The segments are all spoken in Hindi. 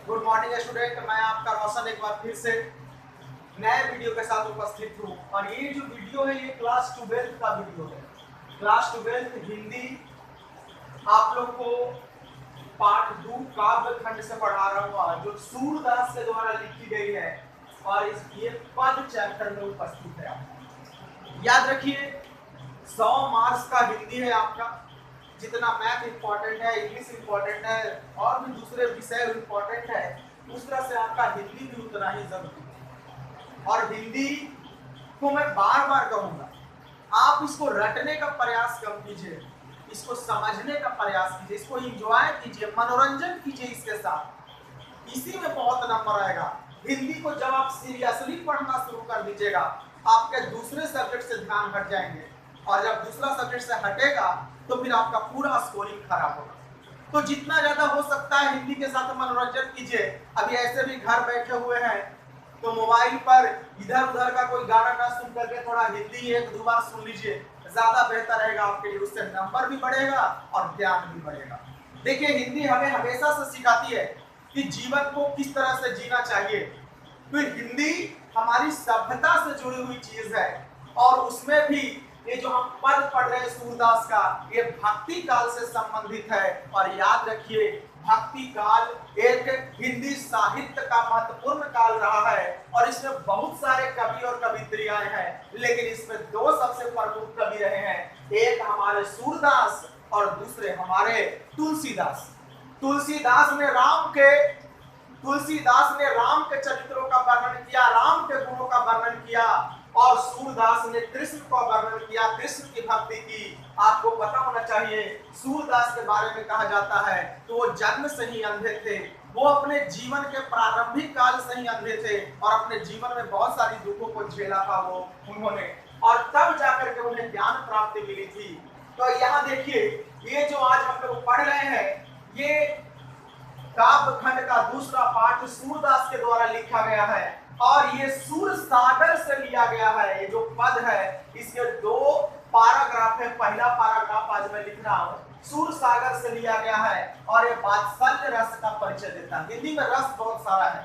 गुड मॉर्निंग स्टूडेंट, मैं आपका रोशन एक बार फिर से नए वीडियो के साथ उपस्थित हूँ। और ये जो वीडियो है ये क्लास 12 का वीडियो है। क्लास 12 हिंदी आप लोग को पाठ 2 काव्य खंड से पढ़ा रहा हूँ जो सूरदास के द्वारा लिखी गई है और इस ये पद चैप्टर में उपस्थित है। याद रखिए 100 मार्क्स का हिंदी है आपका। जितना मैथ इंपॉर्टेंट है, इंग्लिश इंपॉर्टेंट है और भी दूसरे विषय इंपॉर्टेंट है, उस तरह से आपका हिंदी भी उतना ही जरूरी है। और हिंदी को मैं बार बार कहूंगा, आप इसको रटने का प्रयास कम कीजिए, इसको समझने का प्रयास कीजिए, इसको एंजॉय कीजिए, मनोरंजन कीजिए इसके साथ। इसी में बहुत नंबर आएगा। हिंदी को जब आप सीरियसली पढ़ना शुरू कर दीजिएगा, आपके दूसरे सब्जेक्ट से ध्यान हट जाएंगे और जब दूसरा सब्जेक्ट से हटेगा तो फिर आपका पूरा स्कोरिंग खराब होगा। तो जितना ज्यादा हो सकता है हिंदी के साथ मनोरंजन कीजिए। अभी ऐसे भी घर बैठे हुए हैं तो मोबाइल पर इधर उधर का कोई गाना ना सुन करके थोड़ा हिंदी एक दो बार सुन लीजिए, ज्यादा बेहतर रहेगा आपके लिए। उससे नंबर भी बढ़ेगा और ज्ञान भी बढ़ेगा। देखिए, हिंदी हमें हमेशा से सिखाती है कि जीवन को किस तरह से जीना चाहिए। तो हिंदी हमारी सभ्यता से जुड़ी हुई चीज है और उसमें भी ये जो हम पद पढ़ रहे हैं सूरदास का, ये भक्ति काल से संबंधित है। और याद रखिए, भक्ति काल एक हिंदी साहित्य का महत्वपूर्ण काल रहा है और इसमें बहुत सारे कवि और कवित्रियां हैं, लेकिन इसमें दो सबसे प्रमुख कवि रहे हैं, एक हमारे सूरदास और दूसरे हमारे तुलसीदास। तुलसीदास ने राम के चरित्रों का वर्णन किया, राम के गुणों का वर्णन किया और सूरदास ने कृष्ण का वर्णन किया, कृष्ण की भक्ति की। आपको पता होना चाहिए, सूरदास के बारे में कहा जाता है तो वो जन्म से ही अंधे थे। वो अपने जीवन के प्रारंभिक काल से ही अंधे थे और अपने जीवन में बहुत सारी दुखों को झेला था उन्होंने, और तब जाकर के उन्हें ज्ञान प्राप्ति मिली थी। तो यहाँ देखिए, ये जो आज हम लोग पढ़ रहे हैं, ये काव्य खंड का दूसरा पाठ सूरदास के द्वारा लिखा गया है और ये सूर सागर से लिया गया है। ये जो पद है इसके दो पैराग्राफ है। पहला पैराग्राफ आज मैं लिख रहा हूँ, सूर सागर से लिया गया है और ये वात्सल्य रस का परिचय देता है। हिंदी में रस बहुत सारा है,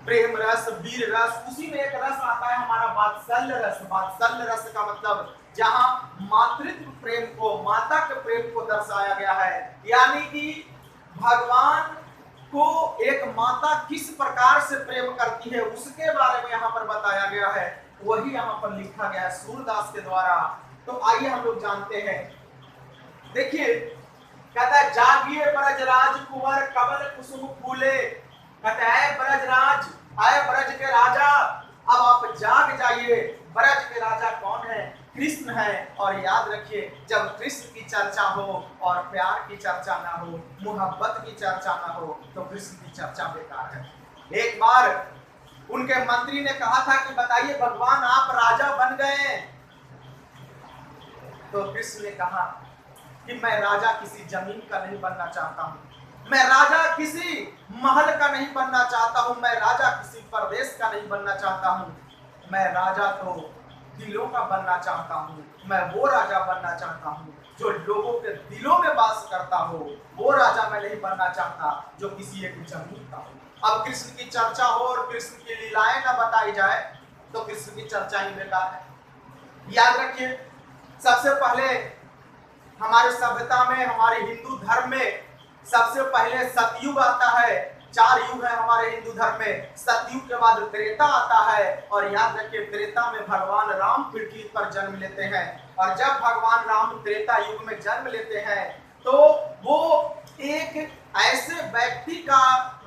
प्रेम रस, वीर रस, उसी में एक रस आता है हमारा वात्सल्य रस। वात्सल्य रस का मतलब जहां मातृत्व प्रेम को, माता के प्रेम को दर्शाया गया है, यानी कि भगवान को एक माता किस प्रकार से प्रेम करती है उसके बारे में यहाँ पर बताया गया है। वही यहाँ पर लिखा गया है सूरदास के द्वारा। तो आइए हम लोग जानते हैं। देखिए, कहता है, जागिए ब्रजराज कुंवर कमल कुसुम फूले। कहता है, ब्रजराज आए, ब्रज के राजा, अब आप जाग जाइए। ब्रज के राजा कौन है? कृष्ण है। और याद रखिए, जब कृष्ण की चर्चा हो और प्यार की चर्चा ना हो, मोहब्बत की चर्चा ना हो, तो कृष्ण की चर्चा बेकार है। एक बार उनके मंत्री ने कहा था कि बताइए भगवान, आप राजा बन गए। तो कृष्ण ने कहा कि मैं राजा किसी जमीन का नहीं बनना चाहता हूँ, मैं राजा किसी महल का नहीं बनना चाहता हूँ, मैं राजा किसी प्रदेश का नहीं बनना चाहता हूँ, मैं राजा तो दिलों का बनना चाहता हूँ। मैं वो राजा बनना चाहता हूँ जो लोगों के दिलों में वास करता हो। वो राजा मैं नहीं बनना चाहता जो किसी एक जमीन का हो। अब कृष्ण की चर्चा हो और कृष्ण की लीलाएं न बताई जाए तो कृष्ण की चर्चा ही बेकार है। याद रखिए, सबसे पहले हमारे सभ्यता में, हमारे हिंदू धर्म में सबसे पहले सतयुग आता है। 4 युग है हमारे हिंदू धर्म में। सतयुग के बाद त्रेता आता है और याद रखिए, त्रेता में भगवान राम पृथ्वी पर जन्म लेते हैं। और जब भगवान राम त्रेता युग में जन्म लेते हैं तो वो एक ऐसे व्यक्ति का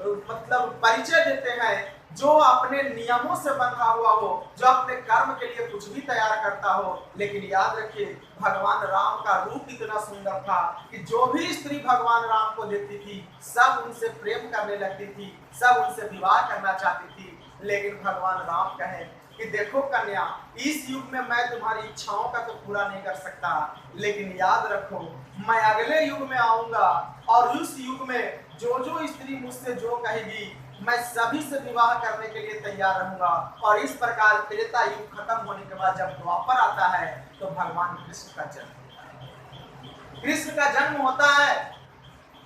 मतलब परिचय देते हैं जो अपने नियमों से बंधा हुआ हो, जो अपने कर्म के लिए कुछ भी तैयार करता हो। लेकिन याद रखिए, भगवान राम का रूप इतना सुंदर था कि जो भी स्त्री भगवान राम को देखती थी सब उनसे प्रेम करने लगती थी, सब उनसे विवाह करना चाहती थी। लेकिन भगवान राम कहे कि देखो कन्या, इस युग में मैं तुम्हारी इच्छाओं का तो पूरा नहीं कर सकता, लेकिन याद रखो मैं अगले युग में आऊंगा और उस युग में जो स्त्री मुझसे जो कहेगी मैं सभी से विवाह करने के लिए तैयार रहूंगा। और इस प्रकार त्रेता युग खत्म होने के बाद जब द्वापर आता है तो भगवान कृष्ण का जन्म होता है। कृष्ण का जन्म होता है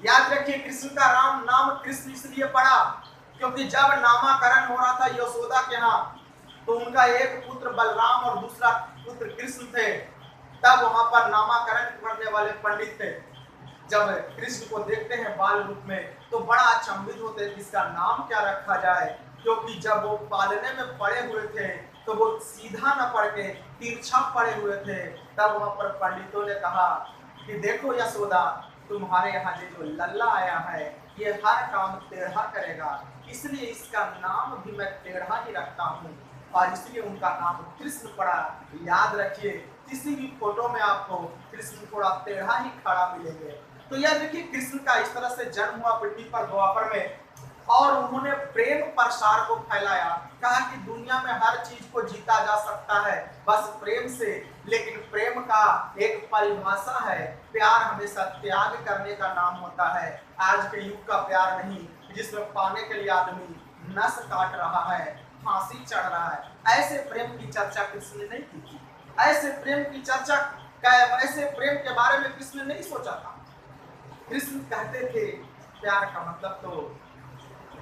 याद रखिए कृष्ण का राम नाम कृष्ण इसलिए पड़ा क्योंकि जब नामाकरण हो रहा था यशोदा के यहाँ, तो उनका एक पुत्र बलराम और दूसरा पुत्र कृष्ण थे। तब वहां पर नामाकरण करने वाले पंडित थे, जब कृष्ण को देखते हैं बाल रूप में तो बड़ा अचंभित होते हैं कि इसका नाम क्या रखा जाए, क्योंकि जब वो पालने में पड़े हुए थे तो वो सीधा न पड़ के तिरछा पड़े हुए थे। तब वहां पर पंडितों ने कहा कि देखो यशोदा, तुम्हारे यहाँ जो लल्ला आया है ये हर काम टेढ़ा करेगा, इसलिए इसका नाम भी मैं टेढ़ा ही रखता हूँ, और इसलिए उनका नाम कृष्ण पड़ा। याद रखिए किसी भी फोटो में आपको कृष्ण थोड़ा टेढ़ा ही खड़ा मिलेंगे। तो याद रखिए कृष्ण का इस तरह से जन्म हुआ पृथ्वी पर द्वापर में, और उन्होंने प्रेम प्रसार को फैलाया। कहा कि दुनिया में हर चीज को जीता जा सकता है बस प्रेम से, लेकिन प्रेम का एक परिभाषा है, प्यार हमेशा त्याग करने का नाम होता है। आज के युग का प्यार नहीं जिसमें पाने के लिए आदमी नस काट रहा है, फांसी चढ़ रहा है। ऐसे प्रेम की चर्चा कृष्ण ने नहीं की थी। ऐसे प्रेम की चर्चा, ऐसे प्रेम के बारे में कृष्ण ने नहीं सोचा था। कृष्ण कहते थे प्यार का मतलब तो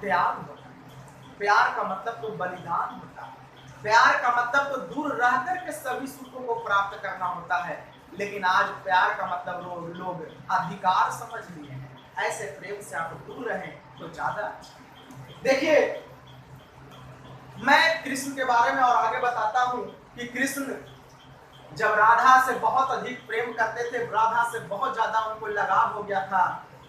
त्याग होता है, प्यार का मतलब तो बलिदान होता है, प्यार का मतलब तो दूर रहकर के सभी सुखों को प्राप्त करना होता है। लेकिन आज प्यार का मतलब लोग अधिकार समझ लिए हैं। ऐसे प्रेम से आप दूर रहें तो ज्यादा अच्छा। देखिए मैं कृष्ण के बारे में और आगे बताता हूं कि कृष्ण जब राधा से बहुत अधिक प्रेम करते थे, राधा से बहुत ज्यादा उनको लगाव हो गया था,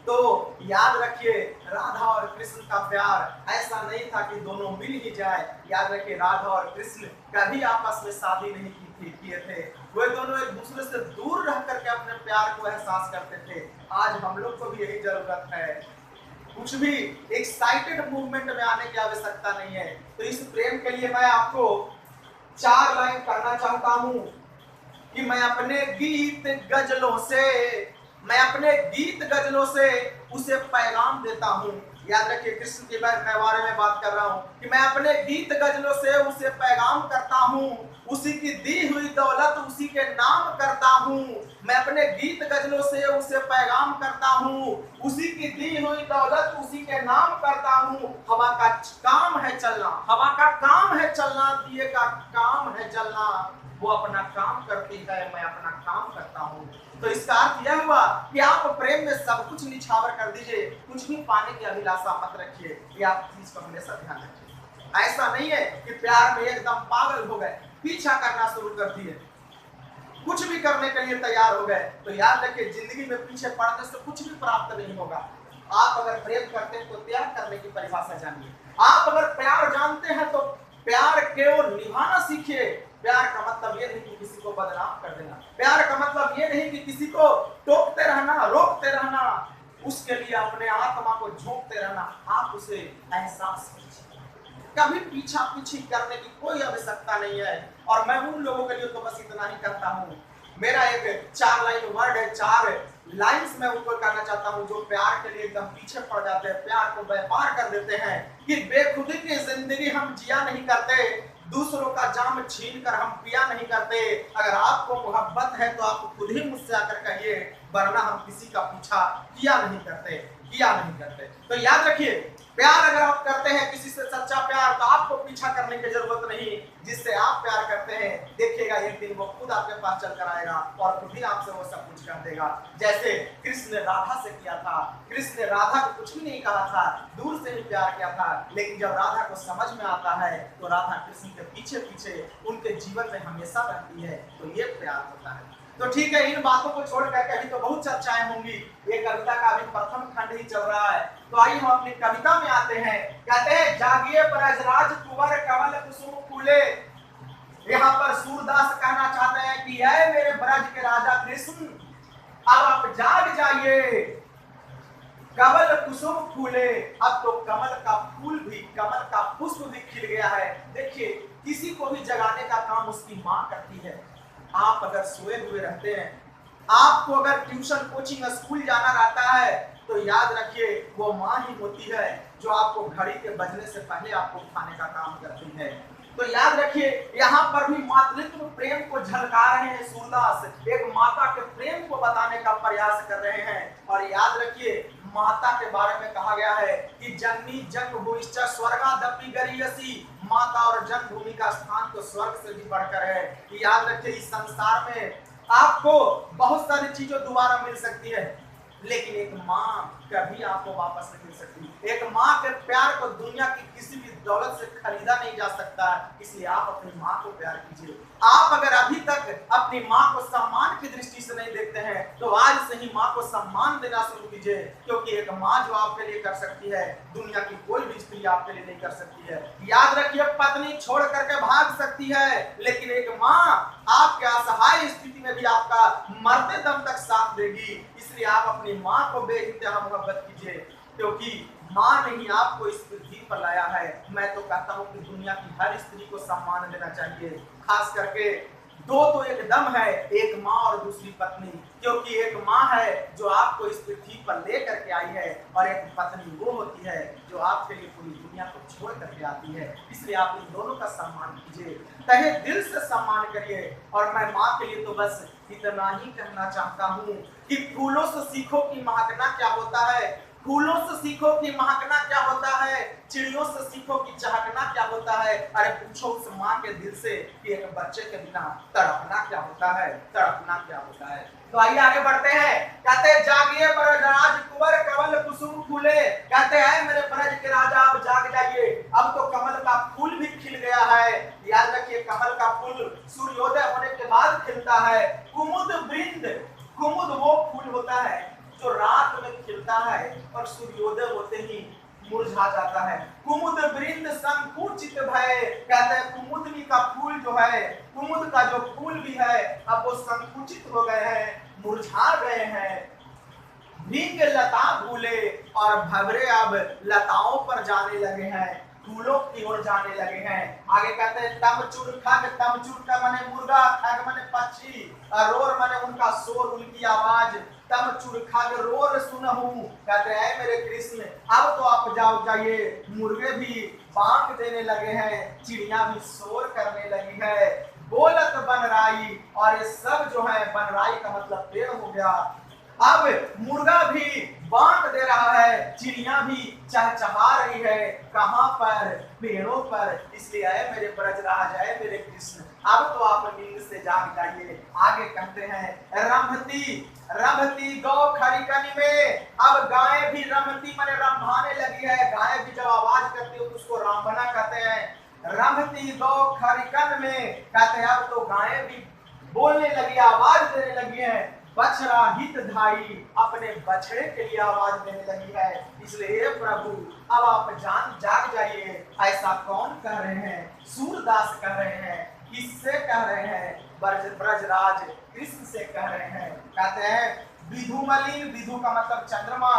तो याद रखिए राधा और कृष्ण का प्यार ऐसा नहीं था कि दोनों मिल ही जाए। याद रखिए राधा और कृष्ण कभी आपस में शादी नहीं किए थे, वे दोनों एक दूसरे से दूर रह करके अपने प्यार को एहसास करते थे। आज हम लोग को भी यही जरूरत है, कुछ भी एक्साइटेड मूवमेंट में आने की आवश्यकता नहीं है। तो इस प्रेम के लिए मैं आपको 4 लाइन करना चाहता हूं कि मैं अपने गीत गजलों से उसे पैगाम देता हूँ। याद रखिए कृष्ण के बारे में बात कर रहा हूँ कि मैं अपने गीत गजलों से उसे पैगाम करता हूँ, उसी की दी हुई दौलत उसी के नाम करता हूँ। मैं अपने गीत गजलों से उसे पैगाम करता हूँ, उसी की दी हुई दौलत उसी के नाम करता हूँ। हवा का काम है चलना, हवा का काम है चलना, दिए का काम है जलना, वो अपना काम करती है मैं अपना काम करता हूँ। तो इसका अर्थ यह हुआ कि आप प्रेम में सब कुछ निछावर कर दीजिए, कुछ भी पाने की अभिलाषा मत रखिए। ये आप चीज को हमेशा ध्यान रखिए। ऐसा नहीं है कि प्यार में एकदम पागल हो गए, पीछा करना शुरू कर दिए, कुछ भी करने के लिए तैयार हो गए। तो याद रखिए जिंदगी में पीछे पड़ने से कुछ भी प्राप्त नहीं होगा। आप अगर प्रेम करते हैं तो त्याग करने की परिभाषा जानिए। आप अगर प्यार जानते हैं तो प्यार को निभाना सीखिए। प्यार का मतलब ये नहीं कि किसी को बदनाम कर देना, प्यार का मतलब ये नहीं कि किसी को टोकते रहना, रोकते रहना, उसके लिए अपने आत्मा को झोंकते रहना। आप उसे एहसास कीजिए, कभी पीछा पीछी करने की कोई आवश्यकता नहीं है। और मैं उन लोगों के लिए तो बस इतना ही करता हूँ। मेरा एक 4 लाइन वर्ड है, 4 लाइंस मैं उनको कहना चाहता हूँ जो प्यार के लिए एकदम पीछे पड़ जाते हैं, प्यार को व्यापार कर देते हैं कि बेखुदी की जिंदगी हम जिया नहीं करते, दूसरों का जाम छीन कर हम पिया नहीं करते। अगर आपको मोहब्बत है तो आप खुद ही मुझसे आकर कहिए, वरना हम किसी का पीछा किया नहीं करते। तो याद रखिए प्यार अगर आप करते हैं किसी से सच्चा प्यार, तो आपको पीछा करने की जरूरत नहीं। जिससे आप प्यार करते हैं देखिएगा एक दिन वो खुद आपके पास चल कर आएगा और खुद ही आपसे वो सब कुछ कर देगा। जैसे कृष्ण ने राधा से किया था, कृष्ण ने राधा को कुछ भी नहीं कहा था, दूर से ही प्यार किया था, लेकिन जब राधा को समझ में आता है तो राधा कृष्ण के पीछे पीछे उनके जीवन में हमेशा रहती है। तो ये प्यार होता है। तो ठीक है, इन बातों को छोड़ करके अभी तो बहुत चर्चाएं होंगी। ये कविता का अभी प्रथम खंड ही चल रहा है, तो आइए हम अपनी कविता में आते हैं। कहते हैं जागिए ब्रजराज कुंवर कमल कुसुम फूले। यहाँ पर सूरदास कहना चाहते हैं कि ऐ मेरे ब्रज के राजा कृष्ण, अब आप जाग जाइए, कमल कुसुम फूले। अब तो कमल का फूल भी, कमल का पुष्प भी खिल गया है। देखिए किसी को भी जगाने का काम उसकी माँ करती है। आप अगर सोए हुए रहते हैं, आपको अगर ट्यूशन कोचिंग स्कूल जाना रहता है, तो याद रखिए वो माँ ही होती है जो आपको घड़ी के बजने से पहले आपको उठाने का काम करती है। तो याद रखिए यहाँ पर भी मातृत्व प्रेम को झलका रहे हैं सूरदास, एक माता के प्रेम को बताने का प्रयास कर रहे हैं। और याद रखिए माता के बारे में कहा गया है कि जननी जन्मभूमिश्च स्वर्गादपि गरीयसी, माता और जन्मभूमि का स्थान तो स्वर्ग से भी बढ़कर है। याद रखिए, इस संसार में आपको बहुत सारी चीजें दोबारा मिल सकती है, लेकिन एक माँ कभी आपको वापस नहीं मिल सकती। एक माँ के प्यार को दुनिया की किसी भी दौलत से खरीदा नहीं जा सकता। इसलिए आप अपनी माँ को प्यार कीजिए। आप अगर अभी तक अपनी माँ को सम्मान की दृष्टि से नहीं देखते हैं तो आज से ही माँ को सम्मान देना शुरू कीजिए, क्योंकि एक माँ जो आपके लिए कर सकती है दुनिया की कोई भी स्त्री आपके लिए नहीं कर सकती है। याद रखिए, पत्नी छोड़ करके भाग सकती है, लेकिन एक माँ आपके असहाय स्थिति में भी आपका मरते दम तक साथ देगी। इसलिए आप अपनी माँ को बेइंतहा मोहब्बत कीजिए, क्योंकि माँ ने ही आपको इस पृथ्वी पर लाया है। मैं तो कहता हूँ कि दुनिया की हर स्त्री को सम्मान देना चाहिए, खास करके दो तो एकदम है, एक माँ और दूसरी पत्नी, क्योंकि एक माँ है जो आपको इस पृथ्वी पर ले करके आई है और एक पत्नी वो होती है जो आपके लिए पूरी दुनिया को छोड़ करके आती है। इसलिए आप इन दोनों का सम्मान कीजिए, तहे दिल से सम्मान करिए। और मैं माँ के लिए तो बस इतना ही कहना चाहता हूँ कि फूलों से सीखो कि महकना क्या होता है, फूलों से सीखो कि महकना क्या होता है, चिड़ियों से सीखो कि चहकना क्या होता है। अरे पूछो उस माँ के दिल से कि एक बच्चे के बिना तड़पना क्या होता है, तड़पना क्या होता है। तो आइए आगे बढ़ते हैं। कहते हैं जागिए ब्रजराज कुंवर कमल कुसुम फूले। कहते हैं मेरे ब्रज के राजा अब जाग जाइए, अब तो कमल का फूल भी खिल गया है। याद रखिए, कमल का फूल सूर्योदय होने के बाद खिलता है। कुमुद वृंद, कुमुद वो फूल होता है जो रात में खिलता है और सूर्योदय होते ही मुरझा जाता है। कुमुद वृंद संकुचित भय। कहते हैं कुमुदनी का फूल जो है, कुमुद का जो फूल भी है, अब वो संकुचित हो गए हैं, मुरझा गए हैं। भींग लता भूले, और भंवरे अब लताओं पर जाने लगे हैं, फूलों की ओर जाने लगे हैं। आगे कहते हैं तमचुर खग, तमचुर का माने मुर्गा, खग माने पक्षी, रोर माने उनका शोर, उनकी आवाज। तमचुर खग रोर सुनहु। कहते हैं मेरे कृष्ण अब तो आप जाइए, मुर्गे भी बांग देने लगे हैं, चिड़िया भी शोर करने लगी है। बोलत बनराई, और ये सब जो है, बनराई का मतलब पेड़ हो गया, अब मुर्गा भी बांट दे रहा है, चिड़िया भी चहचहा रही है। कहां पर? पेड़ों पर। इसलिए आए मेरे ब्रजराज, आए मेरे कृष्ण, अब तो आप नींद से जाग जाइए। आगे कहते हैं रंभती, रंभती गौ खरिकनी में। अब गायें भी रंभती माने रंभाने लगी है। गायें भी जब आवाज करती है तो उसको रामबना कहते हैं। रंभती गौ खरिकन में। कहते हैं अब तो गायें भी बोलने लगी, आवाज देने लगी है। बछड़ा हित धाई, अपने बछड़े के लिए आवाज देने लगी है। इसलिए प्रभु अब आप जाग जाइए। ऐसा कौन कह रहे हैं? सूरदास कह रहे हैं। किससे कह रहे हैं? ब्रजराज कृष्ण से कह रहे हैं। कहते हैं विधुमलिन, विधु का मतलब चंद्रमा।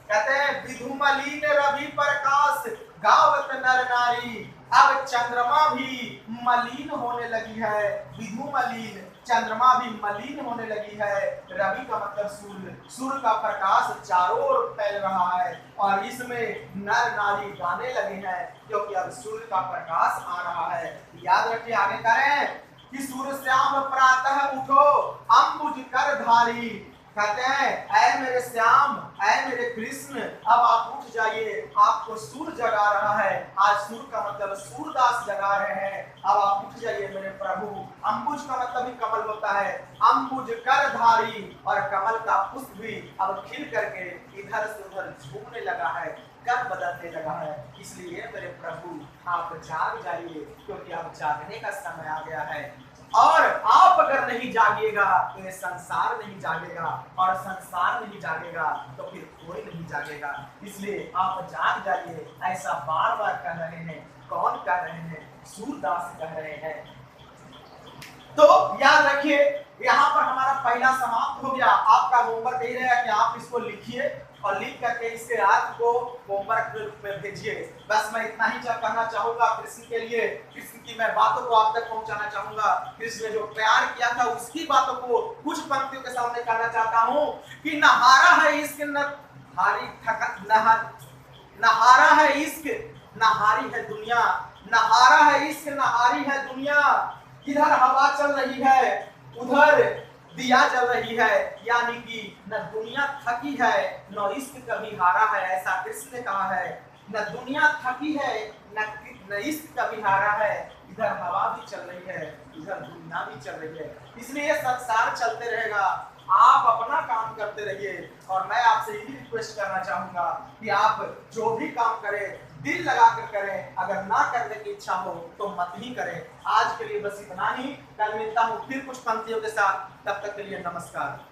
कहते हैं विधुमलिन रवि प्रकाश, गावत नर नारी। अब चंद्रमा भी मलिन होने लगी है, विधुमलिन, चंद्रमा भी मलिन होने लगी है। रवि का मतलब सूर्य, सूर्य का प्रकाश चारों ओर फैल रहा है और इसमें नर नारी गाने लगे हैं, क्योंकि अब सूर्य का प्रकाश आ रहा है। याद रखिए, आगे करें कि सूर्य श्याम प्रातः उठो, अंबुज कर धारी। कहते हैं ऐ मेरे श्याम, ऐ मेरे कृष्ण, अब आप उठ जाइए, आपको सूर्य जगा रहा है। आज सूर्य का मतलब सूरदास जगा रहे हैं। अब आप उठ जाइए मेरे प्रभु। अंबुज का मतलब ही कमल होता है, अंबुज कर धारी, और कमल का पुष्प भी अब खिल करके इधर से उधर झूमने लगा है, कर बदलने लगा है। इसलिए मेरे प्रभु आप जाग जाइए, क्योंकि अब जागने का समय आ गया है। और आप अगर नहीं जागिएगा तो ये संसार नहीं जागेगा, और संसार नहीं जागेगा तो फिर कोई नहीं जागेगा। इसलिए आप जाग जाइए, ऐसा बार बार कह रहे हैं। कौन कह रहे हैं? सूरदास कह रहे हैं। तो याद रखिए, यहाँ पर हमारा पहला समाप्त हो गया। आपका होमवर्क यही रहेगा कि आप इसको लिखिए और लिख करके इसके अर्थ को होमवर्क के रूप में भेजिए। बस मैं इतना ही कहना चाहूंगा कृष्ण के लिए। कृष्ण की मैं बातों को आप तक पहुंचाना चाहूंगा। कृष्ण ने जो प्यार किया था उसकी बातों को कुछ पंक्तियों के सामने कहना चाहता हूँ कि नहारा है इश्क, नहारा है इश्क, नहारी है दुनिया। नहारा है इश्क, नहारी है दुनिया। इधर हवा चल रही है, उधर दिया जल रही है, यानी कि न दुनिया थकी है न इश्क कभी हारा है। ऐसा कृष्ण ने कहा है, न दुनिया थकी है न इश्क कभी हारा है। इधर हवा भी चल रही है, इधर दुनिया भी चल रही है, इसलिए संसार चलते रहेगा। आप अपना काम करते रहिए और मैं आपसे यही रिक्वेस्ट करना चाहूंगा कि आप जो भी काम करें दिल लगा कर करें, अगर ना करने की इच्छा हो तो मत ही करें। आज के लिए बस इतना ही, कल मिलता हूँ फिर कुछ पंक्तियों के साथ, तब तक के लिए नमस्कार।